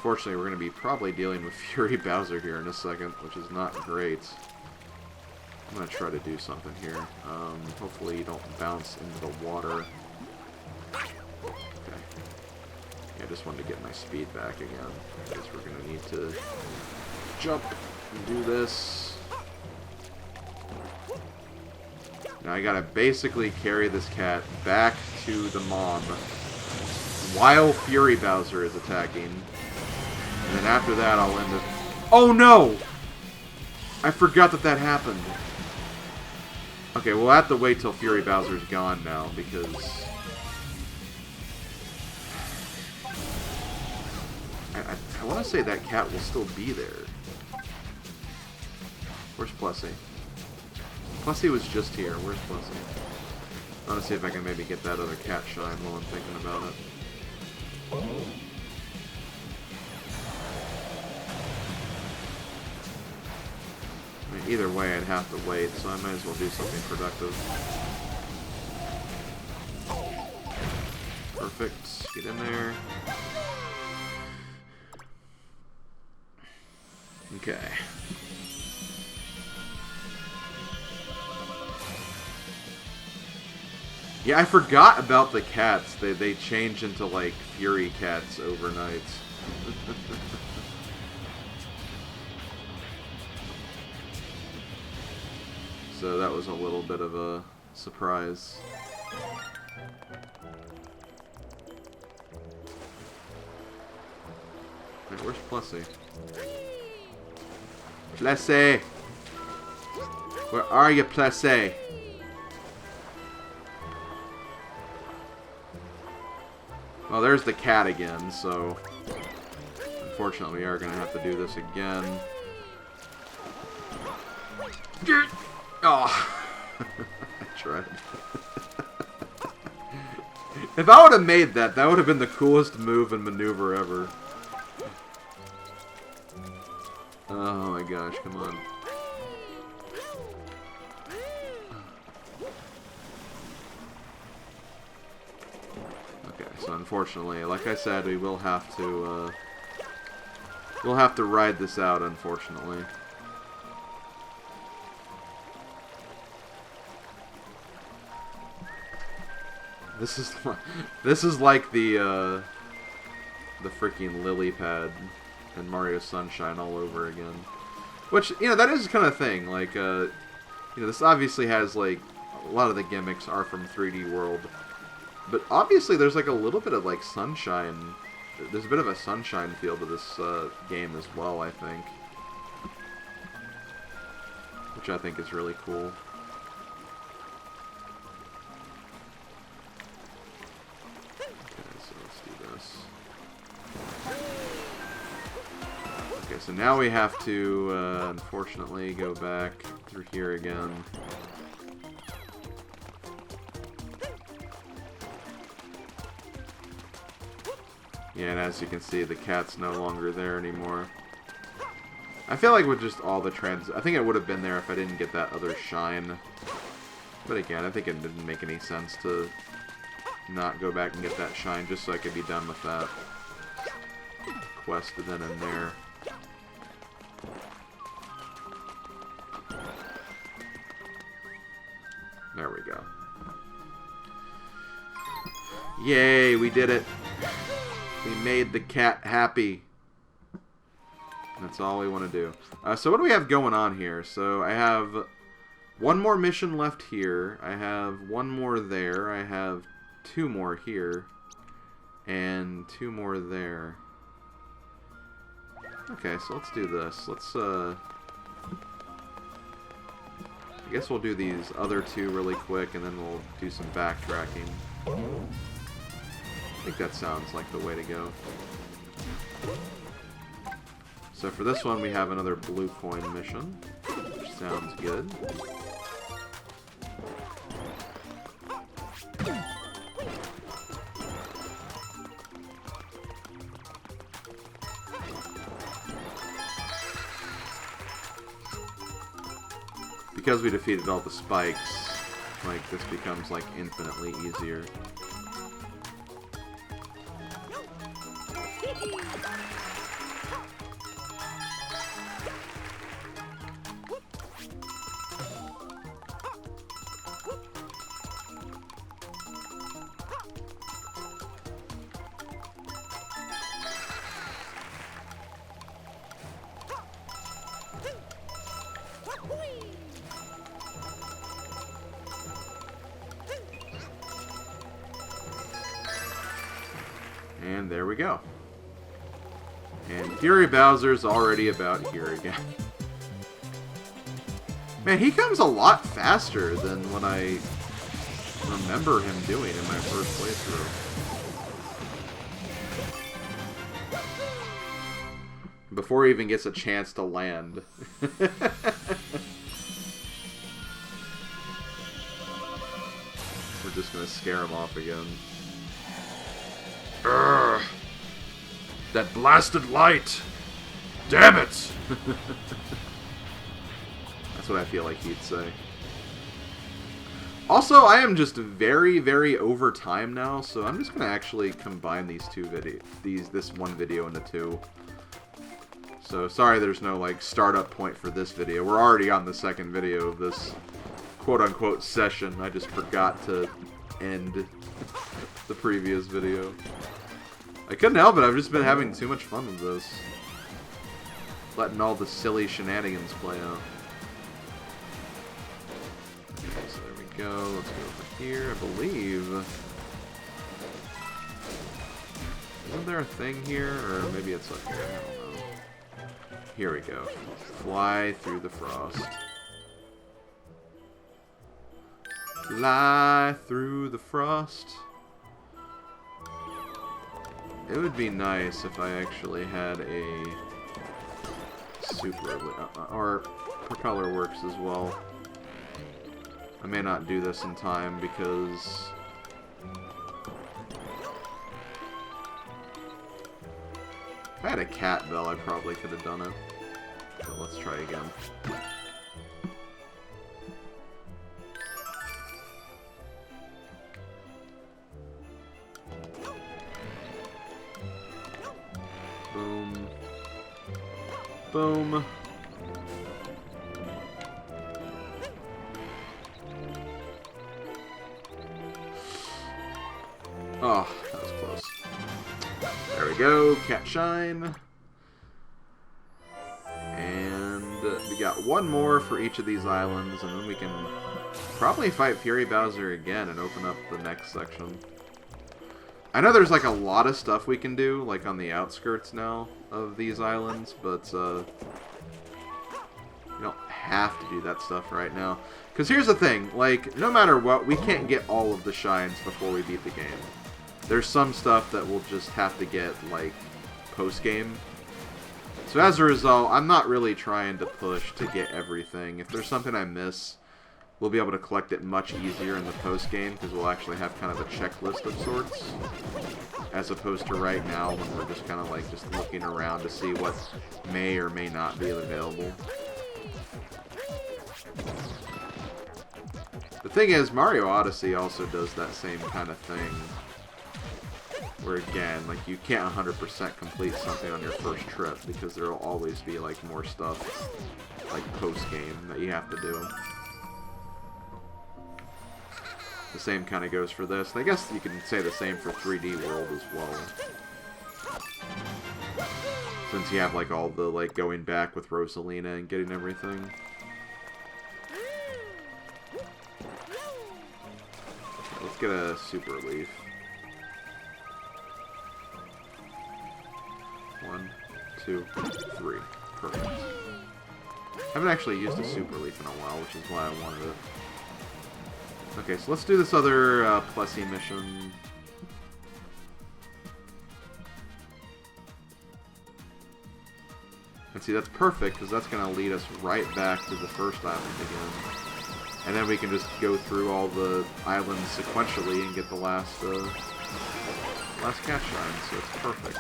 unfortunately, we're going to be probably dealing with Fury Bowser here in a second, which is not great. I'm going to try to do something here. Hopefully you don't bounce into the water. Okay. Yeah, I just wanted to get my speed back again. Because we're going to need to jump and do this. Now I got to basically carry this cat back to the mob while Fury Bowser is attacking. And then after that I'll end it. Oh no! I forgot that that happened. Okay, we'll have to wait till Fury Bowser's gone now, because... I want to say that cat will still be there. Where's Plessy? Plessy was just here. Where's Plessy? I want to see if I can maybe get that other cat shine while I'm thinking about it. I mean, either way, I'd have to wait, so I might as well do something productive. Perfect. Get in there. Okay. Yeah, I forgot about the cats. They change into, like, Fury cats overnight. So that was a little bit of a surprise. Wait, where's Plessy? Plessy! Where are you, Plessy? Well, there's the cat again, so... Unfortunately, we are going to have to do this again. Oh! I tried. If I would have made that, that would have been the coolest move and maneuver ever. Oh my gosh, come on. Okay, so unfortunately, like I said, we will have to, we'll have to ride this out, unfortunately. This is like the freaking lily pad in Mario Sunshine all over again. Which, you know, that is kind of thing. Like, you know, this obviously has, like, a lot of the gimmicks are from 3D World. But obviously there's, like, a little bit of, like, sunshine. There's a bit of a sunshine feel to this game as well, I think. Which I think is really cool. Okay, so now we have to, unfortunately, go back through here again. Yeah, and as you can see, the cat's no longer there anymore. I feel like with just all the I think it would have been there if I didn't get that other shine. But again, I think it didn't make any sense to not go back and get that shine just so I could be done with that quest then and there. There we go. Yay, we did it. We made the cat happy. That's all we want to do. So what do we have going on here? So I have one more mission left here. I have one more there. I have two more here. And two more there. Okay, so let's do this. Let's, I guess we'll do these other two really quick, and then we'll do some backtracking. I think that sounds like the way to go. So for this one, we have another blue coin mission, which sounds good. Because we defeated all the spikes, like, this becomes, like, infinitely easier. And there we go. And Fury Bowser's already about here again. Man, he comes a lot faster than what I remember him doing in my first playthrough. Before he even gets a chance to land. We're just gonna scare him off again. Urgh! That blasted light! Damn it! That's what I feel like he'd say. Also, I am just very, very over time now, so I'm just gonna actually combine these two this one video into two. So sorry, there's no like startup point for this video. We're already on the second video of this quote-unquote session. I just forgot to end the previous video. I couldn't help it. I've just been having too much fun with this, letting all the silly shenanigans play out. So there we go. Let's go over here. I believe. Isn't there a thing here? Or maybe it's up here. I don't know. Here we go. Fly through the frost. Fly through the frost. It would be nice if I actually had a super... or propeller works as well. I may not do this in time because... if I had a cat bell, I probably could have done it. So let's try again. Boom. Boom. Oh, that was close. There we go, cat shine. And we got one more for each of these islands, and then we can probably fight Fury Bowser again and open up the next section. I know there's like a lot of stuff we can do, like on the outskirts now of these islands, but you don't have to do that stuff right now. Because here's the thing, like, no matter what, we can't get all of the shines before we beat the game. There's some stuff that we'll just have to get, like, post-game. So as a result, I'm not really trying to push to get everything. If there's something I miss, we'll be able to collect it much easier in the post-game, because we'll actually have kind of a checklist of sorts. As opposed to right now, when we're just kind of, like, just looking around to see what may or may not be available. The thing is, Mario Odyssey also does that same kind of thing. Where again, like, you can't 100% complete something on your first trip because there will always be, like, more stuff, like, post-game that you have to do. The same kind of goes for this. And I guess you can say the same for 3D World as well. Since you have, like, all the, like, going back with Rosalina and getting everything. Okay, let's get a Super Leaf. 1, 2, 3. Perfect. I haven't actually used a Super Leaf in a while, which is why I wanted it. Okay, so let's do this other Plessy mission. And see, that's perfect, because that's going to lead us right back to the first island again. And then we can just go through all the islands sequentially and get the last cat shine, so it's perfect.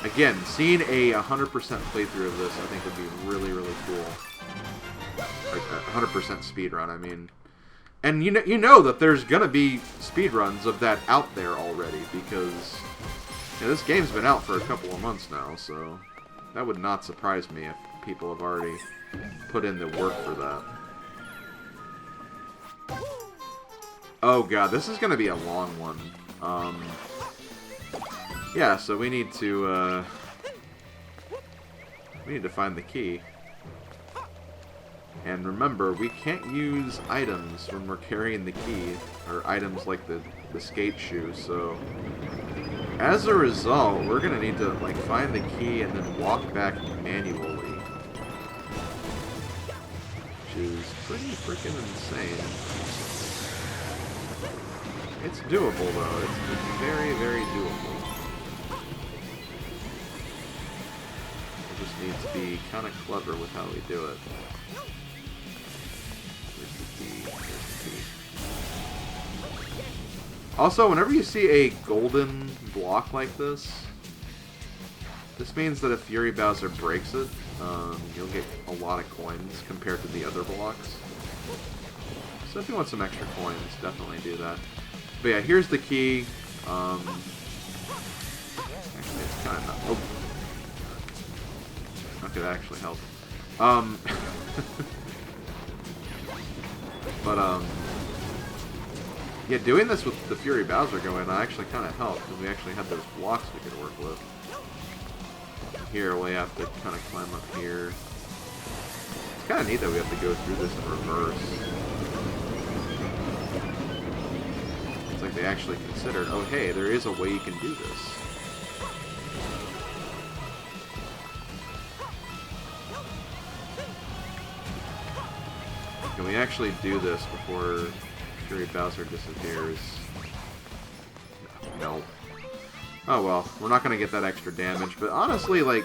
Again, seeing a 100% playthrough of this, I think would be really, really cool. Like 100% speedrun, I mean. And you know that there's gonna be speedruns of that out there already, because this game's been out for a couple of months now, so that would not surprise me if people have already put in the work for that. Oh god, this is gonna be a long one. Yeah, so we need to find the key. And remember, we can't use items when we're carrying the key, or items like the skate shoe, so as a result, we're gonna need to like find the key and then walk back manually. Which is pretty freaking insane. It's doable though, it's very, very doable. We just need to be kind of clever with how we do it. Also, whenever you see a golden block like this, this means that if Fury Bowser breaks it, you'll get a lot of coins compared to the other blocks. So if you want some extra coins, definitely do that. But yeah, here's the key. Actually, it's kind of not... Oh. Okay, that actually helped. But, yeah, doing this with the Fury Bowser going actually kind of helped, because we actually had those blocks we could work with. Here, we have to kind of climb up here. It's kind of neat that we have to go through this in reverse. It's like they actually considered, oh hey, there is a way you can do this. Can we actually do this before Fury Bowser disappears? No. Oh well, we're not gonna get that extra damage, but honestly, like,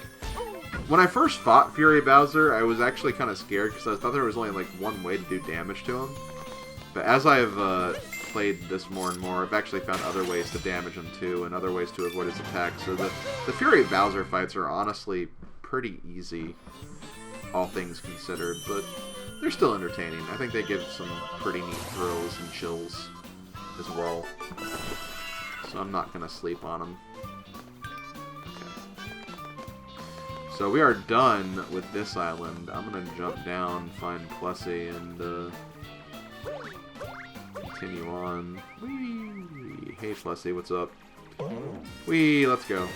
when I first fought Fury Bowser, I was actually kind of scared because I thought there was only like one way to do damage to him. But as I've played this more and more, I've actually found other ways to damage him too, and other ways to avoid his attacks. So the Fury Bowser fights are honestly pretty easy, all things considered, but they're still entertaining. I think they give some pretty neat thrills and chills as well. So I'm not going to sleep on them. Okay. So we are done with this island. I'm going to jump down, find Plessy, and continue on. Whee! Hey Plessy, what's up? Whee! Let's go.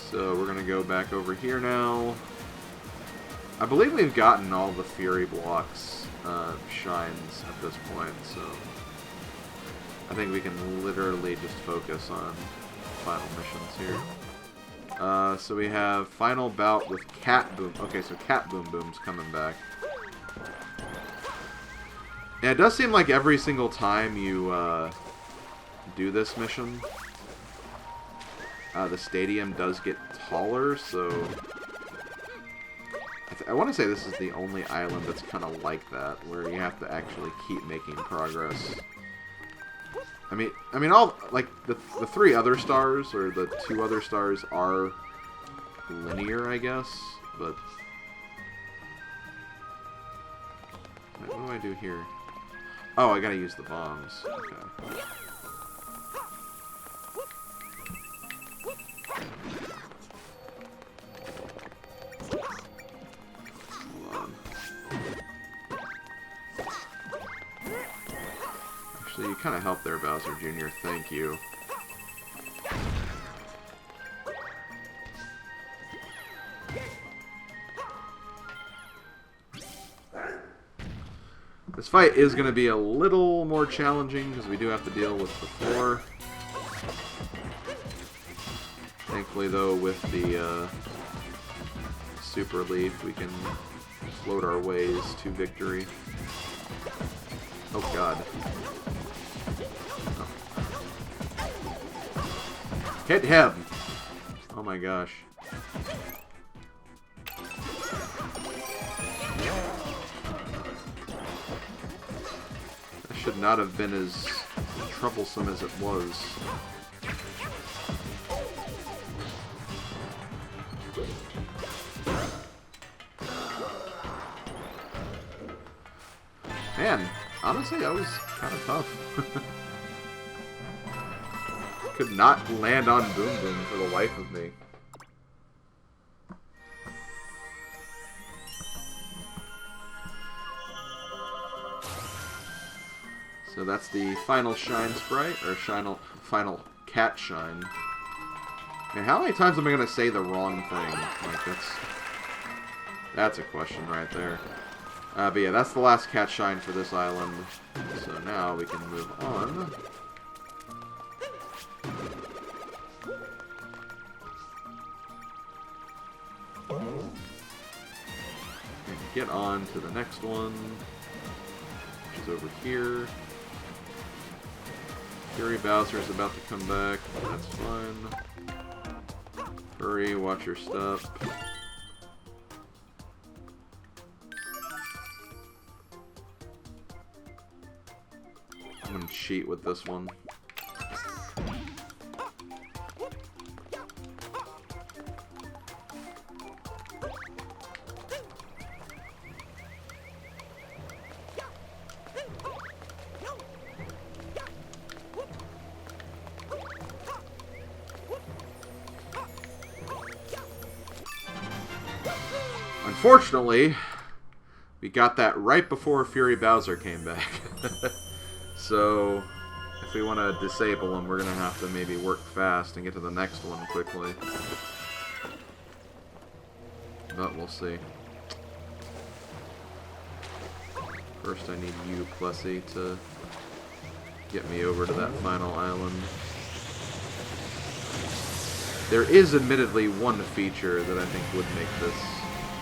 So we're going to go back over here now. I believe we've gotten all the Fury blocks shines at this point, so I think we can literally just focus on final missions here. So we have final bout with Cat Boom. Okay, so Cat Boom Boom's coming back. And it does seem like every single time you do this mission, the stadium does get taller, so I want to say this is the only island that's kind of like that, where you have to actually keep making progress. I mean, all like the 3 other stars or the 2 other stars are linear, I guess. But wait, what do I do here? Oh, I gotta use the bombs. Okay. Actually, you kind of helped there, Bowser Jr. Thank you. This fight is going to be a little more challenging because we do have to deal with the 4. Thankfully, though, with the Super Leaf, we can float our ways to victory. Oh, God. Hit him! Oh my gosh. That should not have been as troublesome as it was. Man, honestly, that was kind of tough. Could not land on Boom Boom for the life of me. So that's the final shine sprite, or final cat shine. Man, how many times am I gonna say the wrong thing? Like, that's That's a question right there. But yeah, that's the last cat shine for this island. So now we can move on. And get on to the next one, which is over here. Fury Bowser's about to come back. That's fine. Hurry, watch your step. I'm gonna cheat with this one. Unfortunately, we got that right before Fury Bowser came back. So, if we want to disable him, we're going to have to maybe work fast and get to the next one quickly. But we'll see. First I need you, Plessy, to get me over to that final island. There is admittedly one feature that I think would make this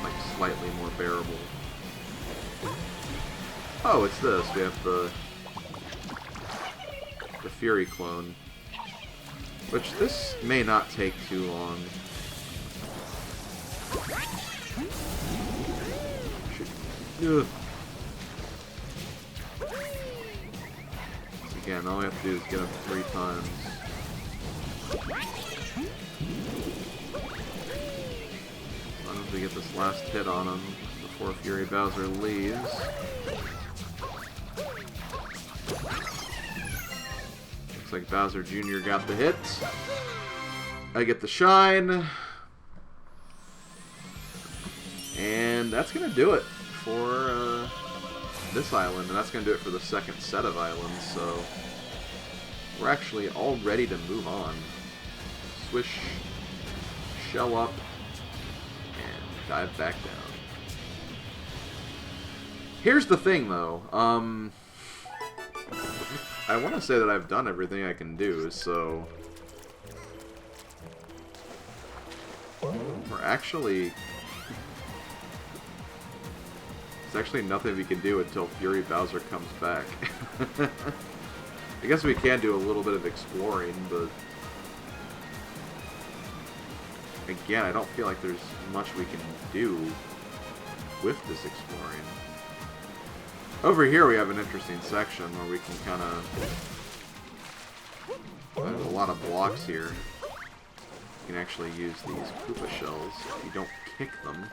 like slightly more bearable. Oh, it's this. We have the Fury clone, which this may not take too long. Ugh. Again, all we have to do is get him 3 times. As long as we get this last hit on him before Fury Bowser leaves. Looks like Bowser Jr. got the hit. I get the shine. And that's going to do it for this island. And that's going to do it for the second set of islands. So we're actually all ready to move on. Swish, shell up, and dive back down. Here's the thing, though. I want to say that I've done everything I can do, so we're actually... There's actually nothing we can do until Fury Bowser comes back. I guess we can do a little bit of exploring, but again, I don't feel like there's much we can do with this exploring. Over here we have an interesting section where we can kind of... There's a lot of blocks here. You can actually use these Koopa shells if you don't kick them.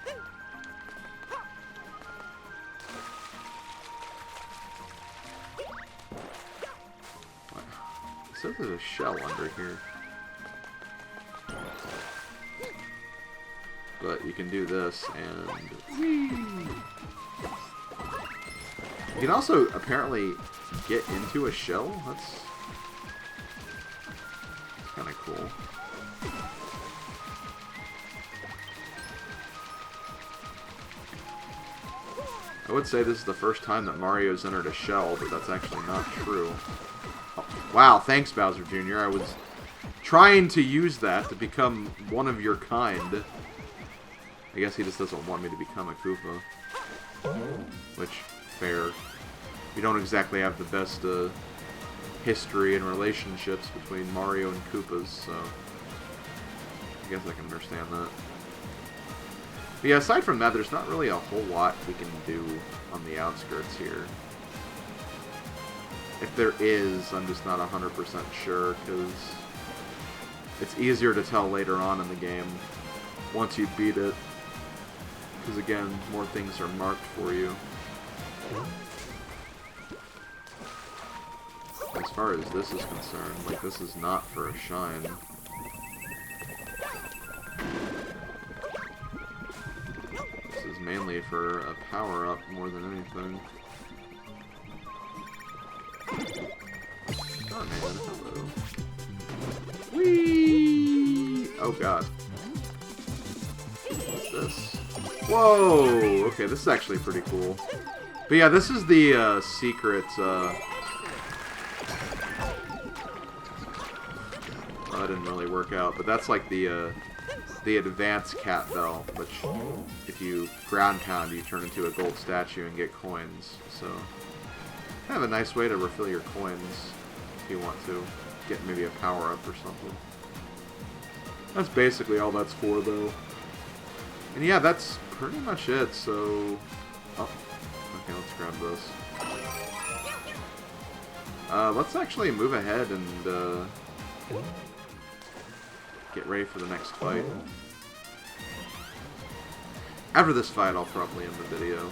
It says there's a shell under here. But you can do this and... Whee! You can also apparently get into a shell. That's kind of cool. I would say this is the first time that Mario's entered a shell, but that's actually not true. Oh, wow, thanks, Bowser Jr. I was trying to use that to become one of your kind. I guess he just doesn't want me to become a Koopa. Which, fair. We don't exactly have the best history and relationships between Mario and Koopas, so I guess I can understand that. But yeah, aside from that, there's not really a whole lot we can do on the outskirts here. If there is, I'm just not 100% sure, because it's easier to tell later on in the game once you beat it. Because again, more things are marked for you. As far as this is concerned, like, this is not for a shine. This is mainly for a power-up more than anything. Oh man, hello. Whee! Oh god. What's this? Whoa! Okay, this is actually pretty cool. But yeah, this is the secret... Oh, that didn't really work out, but that's like the advanced cat bell, which if you ground pound, you turn into a gold statue and get coins. So, kind of a nice way to refill your coins if you want to get maybe a power-up or something. That's basically all that's for, though. And yeah, that's pretty much it, so... Oh, okay, let's grab this. Let's actually move ahead and get ready for the next fight. After this fight, I'll probably end the video.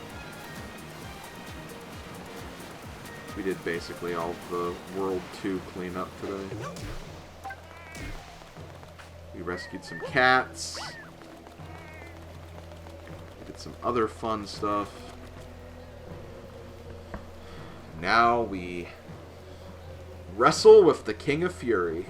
We did basically all of the World 2 cleanup today. We rescued some cats. We did some other fun stuff. Now we wrestle with the King of Fury.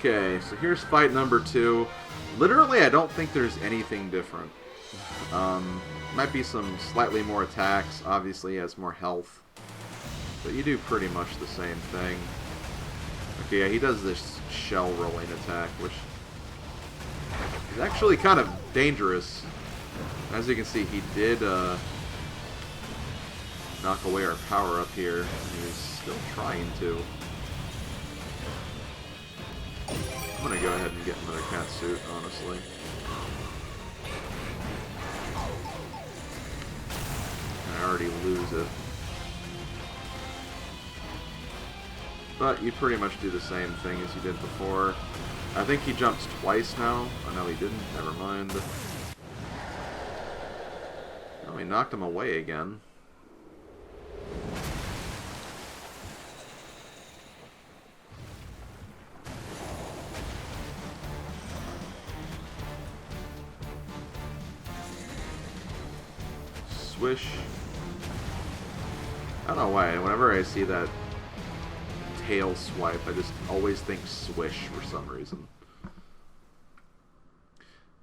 Okay, so here's fight number 2. Literally, I don't think there's anything different. Might be some slightly more attacks. Obviously, he has more health. But you do pretty much the same thing. Okay, yeah, he does this shell rolling attack, which is actually kind of dangerous. As you can see, he did knock away our power up here. And he's still trying to. I'm gonna go ahead and get another cat suit, honestly. I already lose it. But you pretty much do the same thing as you did before. I think he jumps twice now. Oh no, he didn't. Never mind. Oh, he knocked him away again. Swish. I don't know why. Whenever I see that tail swipe, I just always think swish for some reason.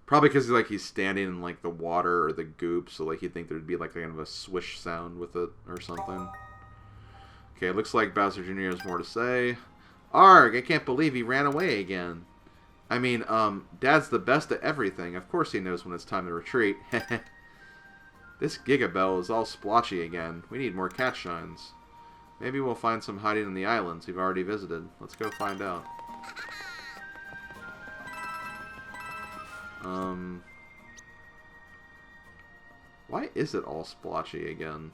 Probably because like he's standing in like the water or the goop, so like you'd think there'd be like kind of a swish sound with it or something. Okay, it looks like Bowser Jr. has more to say. Arg! I can't believe he ran away again. I mean, Dad's the best at everything. Of course he knows when it's time to retreat. This Gigabell is all splotchy again. We need more cat shines. Maybe we'll find some hiding in the islands we've already visited. Let's go find out. Why is it all splotchy again?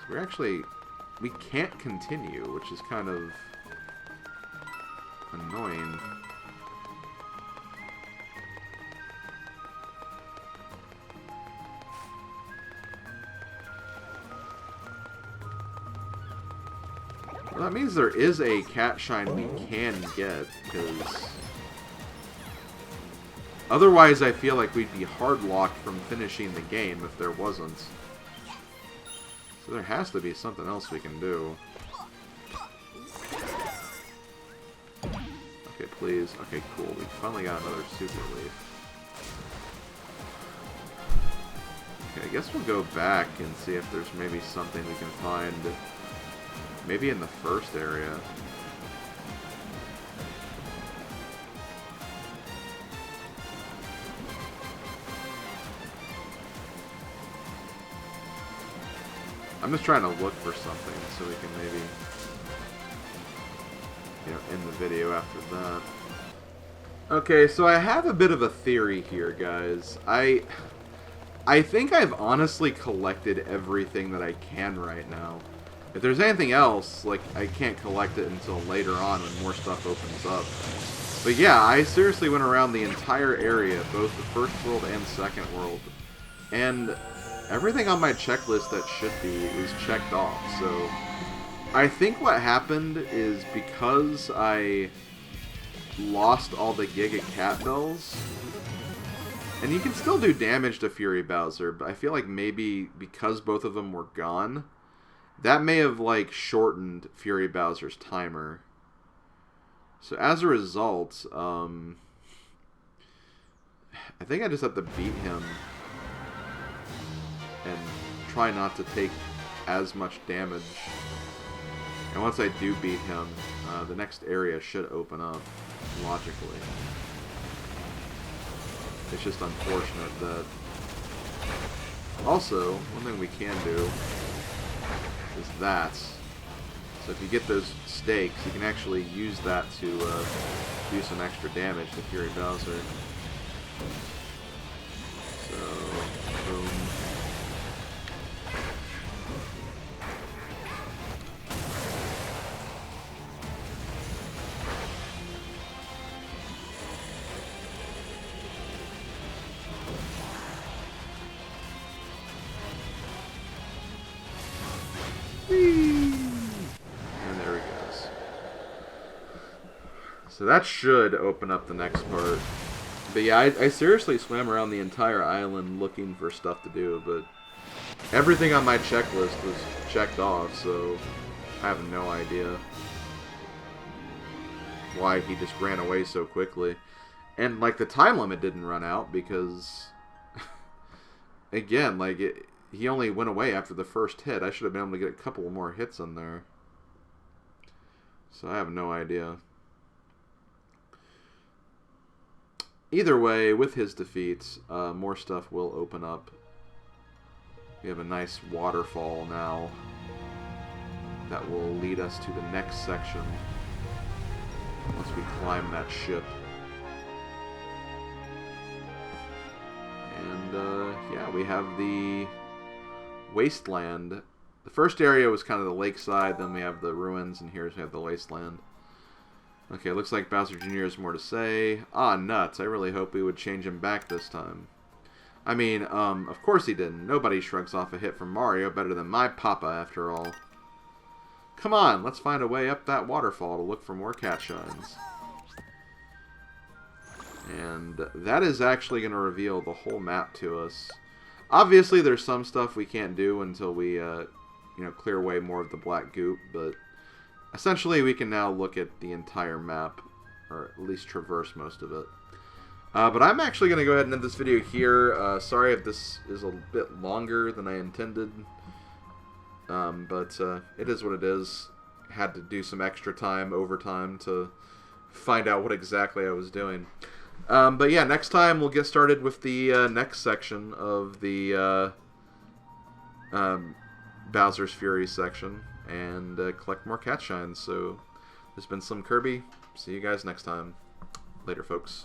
So we can't continue, which is kind of annoying. Well, that means there is a cat shine we can get, because otherwise I feel like we'd be hard-locked from finishing the game if there wasn't. So there has to be something else we can do. Okay, please. Okay, cool. We finally got another super leaf. Okay, I guess we'll go back and see if there's maybe something we can find. Maybe in the first area. I'm just trying to look for something so we can maybe, end the video after that. Okay, so I have a bit of a theory here, guys. I think I've honestly collected everything that I can right now. If there's anything else, like, I can't collect it until later on when more stuff opens up. But yeah, I seriously went around the entire area, both the first world and second world. And everything on my checklist that should be is checked off. So I think what happened is because I lost all the Giga Cat Bells. And you can still do damage to Fury Bowser, but I feel like maybe because both of them were gone, that may have, like, shortened Fury Bowser's timer. So as a result, I think I just have to beat him and try not to take as much damage. And once I do beat him, the next area should open up, logically. It's just unfortunate that... Also, one thing we can do is that. So if you get those stakes, you can actually use that to do some extra damage to Fury Bowser. So, boom. And there he goes. So that should open up the next part. But yeah, I seriously swam around the entire island looking for stuff to do, but everything on my checklist was checked off, so I have no idea why he just ran away so quickly. And, like, the time limit didn't run out because, again, like, he only went away after the first hit. I should have been able to get a couple more hits in there. So I have no idea. Either way, with his defeats, more stuff will open up. We have a nice waterfall now that will lead us to the next section once we climb that ship. And, yeah, we have the wasteland. The first area was kind of the lakeside, then we have the ruins, and here we have the wasteland. Okay, looks like Bowser Jr. has more to say. Ah, nuts. I really hope we would change him back this time. I mean, of course he didn't. Nobody shrugs off a hit from Mario better than my papa, after all. Come on, let's find a way up that waterfall to look for more cat shines. And that is actually going to reveal the whole map to us. Obviously, there's some stuff we can't do until we, you know, clear away more of the black goop, but essentially we can now look at the entire map, or at least traverse most of it. But I'm actually going to go ahead and end this video here. Sorry if this is a bit longer than I intended, but it is what it is. Had to do some extra time, overtime, to find out what exactly I was doing. But yeah, next time we'll get started with the next section of the Bowser's Fury section and collect more cat shines. So this has been SlimKirby. See you guys next time. Later, folks.